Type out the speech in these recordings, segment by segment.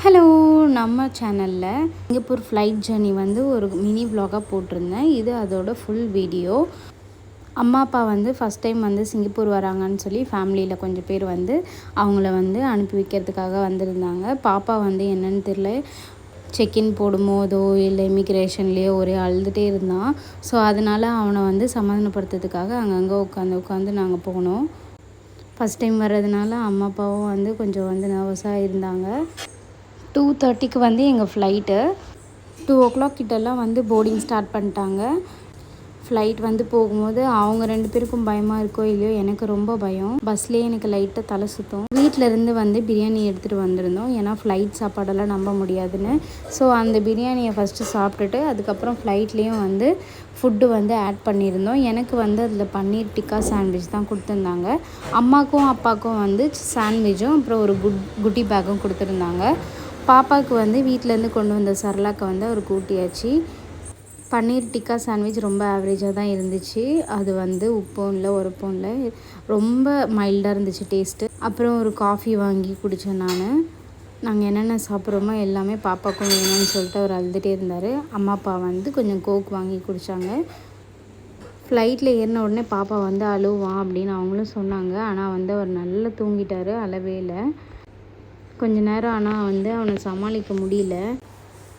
Hello, நம்ம சேனலில் Singapore flight journey வந்து ஒரு மினி விலாகாக போட்டிருந்தேன். இது அதோட ஃபுல் வீடியோ. அம்மா அப்பா வந்து ஃபஸ்ட் டைம் வந்து சிங்கப்பூர் வராங்கன்னு சொல்லி ஃபேமிலியில் கொஞ்சம் பேர் வந்து அவங்கள வந்து அனுப்பி வைக்கிறதுக்காக வந்திருந்தாங்க. பாப்பா வந்து என்னன்னு தெரியல, செக்இன் போடும்போதோ இல்லை இமிக்ரேஷன்லேயோ ஒரே அழுதுகிட்டே இருந்தான். ஸோ அதனால் அவனை வந்து சமாதானப்படுத்துறதுக்காக அங்கங்கே உட்காந்து நாங்கள் போனோம். ஃபஸ்ட் டைம் வர்றதுனால அம்மா அப்பாவும் வந்து கொஞ்சம் வந்து நர்வஸாக இருந்தாங்க. 2:30க்கு வந்து எங்கள் ஃப்ளைட்டு 2:00 கிட்டலாம் வந்து போர்டிங் ஸ்டார்ட் பண்ணிட்டாங்க. ஃப்ளைட் வந்து போகும்போது அவங்க 2 பேருக்கும் பயமாக இருக்கோ இல்லையோ, எனக்கு ரொம்ப பயம். பஸ்லேயே எனக்கு லைட்டாக தலை சுற்றும். வீட்டிலேருந்து வந்து பிரியாணி எடுத்துகிட்டு வந்திருந்தோம், ஏன்னா ஃப்ளைட் சாப்பாடெல்லாம் நம்ப முடியாதுன்னு. ஸோ அந்த பிரியாணியை ஃபஸ்ட்டு சாப்பிட்டுட்டு அதுக்கப்புறம் ஃப்ளைட்லேயும் வந்து ஃபுட்டு வந்து ஆட் பண்ணியிருந்தோம். எனக்கு வந்து அதில் பன்னீர் டிக்கா சாண்ட்விச் தான் கொடுத்துருந்தாங்க. அம்மாக்கும் அப்பாவுக்கும் வந்து சாண்ட்விச்சும் அப்புறம் ஒரு குட்டி பேக்கும் கொடுத்துருந்தாங்க. பாப்பாவுக்கு வந்து வீட்டிலேருந்து கொண்டு வந்த சரலாக்கை வந்து அவர் கூட்டியாச்சு. பன்னீர் டிக்கா சாண்ட்விச் ரொம்ப ஆவரேஜாக தான் இருந்துச்சு. அது வந்து உப்பும் இல்லை உரப்பும் இல்லை, ரொம்ப மைல்டாக இருந்துச்சு டேஸ்ட்டு. அப்புறம் ஒரு காஃபி வாங்கி குடித்தேன் நாங்கள் என்னென்ன சாப்பிட்றோமோ எல்லாமே பாப்பாவுக்கும் வேணும்னு சொல்லிட்டு அவர் அழுதுகிட்டே இருந்தார். அம்மா அப்பா வந்து கொஞ்சம் கோக் வாங்கி குடித்தாங்க. ஃப்ளைட்டில் ஏறின உடனே பாப்பா வந்து அழுவான் அப்படின்னு அவங்களும் சொன்னாங்க. ஆனால் வந்து அவர் நல்லா தூங்கிட்டார், அழவே இல்லை. கொஞ்ச நேரம் ஆனால் வந்து அவனை சமாளிக்க முடியல.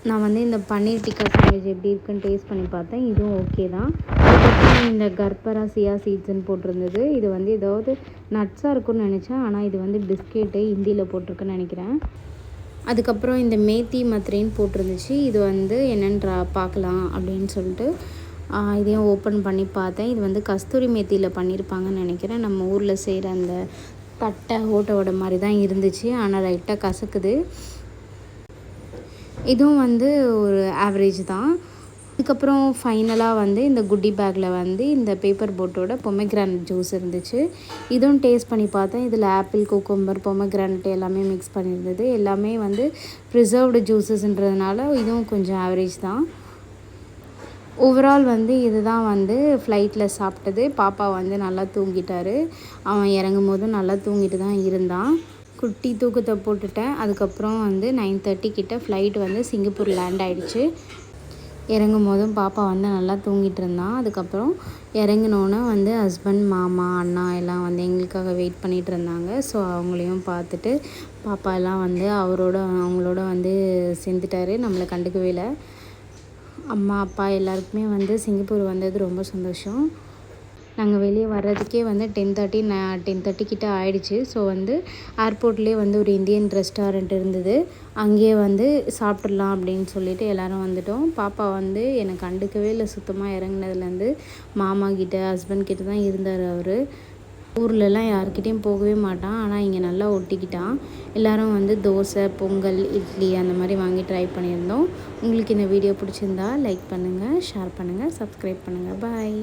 நான் வந்து இந்த பன்னீர் டிக்கா சாண்ட்விச் எப்படி இருக்குன்னு டேஸ்ட் பண்ணி பார்த்தேன். இதுவும் ஓகே தான். அதுக்கப்புறம் இந்த கர்பரா சியா சீட்ஸ்ன்னு போட்டிருந்தது. இது வந்து ஏதாவது நட்ஸாக இருக்குன்னு நினச்சேன், ஆனால் இது வந்து பிஸ்கெட்டு ஹிந்தியில் போட்டிருக்குன்னு நினைக்கிறேன். அதுக்கப்புறம் இந்த மேத்தி மத்ரேன்னு போட்டிருந்துச்சு. இது வந்து என்னென்னு பார்க்கலாம் அப்படின்னு சொல்லிட்டு இதையும் ஓப்பன் பண்ணி பார்த்தேன். இது வந்து கஸ்தூரி மேத்தியில் பண்ணியிருப்பாங்கன்னு நினைக்கிறேன். நம்ம ஊரில் செய்கிற அந்த தட்டை ஓட்டோட மாதிரி தான் இருந்துச்சு, ஆனால் லைட்டாக கசக்குது. இதுவும் வந்து ஒரு ஆவரேஜ் தான். அதுக்கப்புறம் ஃபைனலாக வந்து இந்த குட்டி பேக்கில் வந்து இந்த பேப்பர் போட்டோட பொமக்ரானட் ஜூஸ் இருந்துச்சு. இதுவும் டேஸ்ட் பண்ணி பார்த்தேன். இதில் ஆப்பிள், குக்கும்பர், பொமக்ரானட் எல்லாமே மிக்ஸ் பண்ணியிருந்தது. எல்லாமே வந்து ப்ரிசர்வ்டு ஜூஸஸ்ன்றதுனால இதுவும் கொஞ்சம் ஆவரேஜ் தான். ஓவரால் வந்து இதுதான் வந்து ஃப்ளைட்டில் சாப்பிட்டது. பாப்பா வந்து நல்லா தூங்கிட்டார். அவன் இறங்கும் போதும் நல்லா தூங்கிட்டு தான் இருந்தான். குட்டி தூக்கத்தை போட்டுட்டேன். அதுக்கப்புறம் வந்து 9:30 கிட்ட ஃப்ளைட் வந்து சிங்கப்பூர் லேண்ட் ஆகிடுச்சு. இறங்கும் போதும் பாப்பா வந்து நல்லா தூங்கிட்டு இருந்தான். அதுக்கப்புறம் இறங்கினோன்னே வந்து ஹஸ்பண்ட், மாமா, அண்ணா எல்லாம் வந்து எங்களுக்காக வெயிட் பண்ணிகிட்டு இருந்தாங்க. ஸோ அவங்களையும் பார்த்துட்டு பாப்பா எல்லாம் வந்து அவங்களோட வந்து சேர்ந்துட்டாரு, நம்மளை கண்டுக்கவே இல்லை. அம்மா அப்பா எல்லாருக்குமே வந்து சிங்கப்பூர் வந்தது ரொம்ப சந்தோஷம். நாங்கள் வெளியே வர்றதுக்கே வந்து 10:30 கிட்ட ஆயிடுச்சு. ஸோ வந்து ஏர்போர்ட்லேயே வந்து ஒரு இந்தியன் ரெஸ்டாரண்ட் இருந்தது, அங்கேயே வந்து சாப்பிட்றலாம் அப்படின்னு சொல்லிட்டு எல்லோரும் வந்துட்டோம். பாப்பா வந்து எனக்கு கண்டுக்கவே இல்லை சுத்தமாக. இறங்கினதுலேருந்து மாமா கிட்ட, ஹஸ்பண்ட் கிட்ட தான் இருந்தார். அவர் ஊர்லலாம் யார்கிட்டையும் போகவே மாட்டான், ஆனால் இங்கே நல்லா ஒட்டிக்கிட்டான். எல்லோரும் வந்து தோசை, பொங்கல், இட்லி அந்த மாதிரி வாங்கி ட்ரை பண்ணியிருந்தோம். உங்களுக்கு இந்த வீடியோ பிடிச்சிருந்தா லைக் பண்ணுங்கள், ஷேர் பண்ணுங்கள், சப்ஸ்கிரைப் பண்ணுங்கள். பாய்.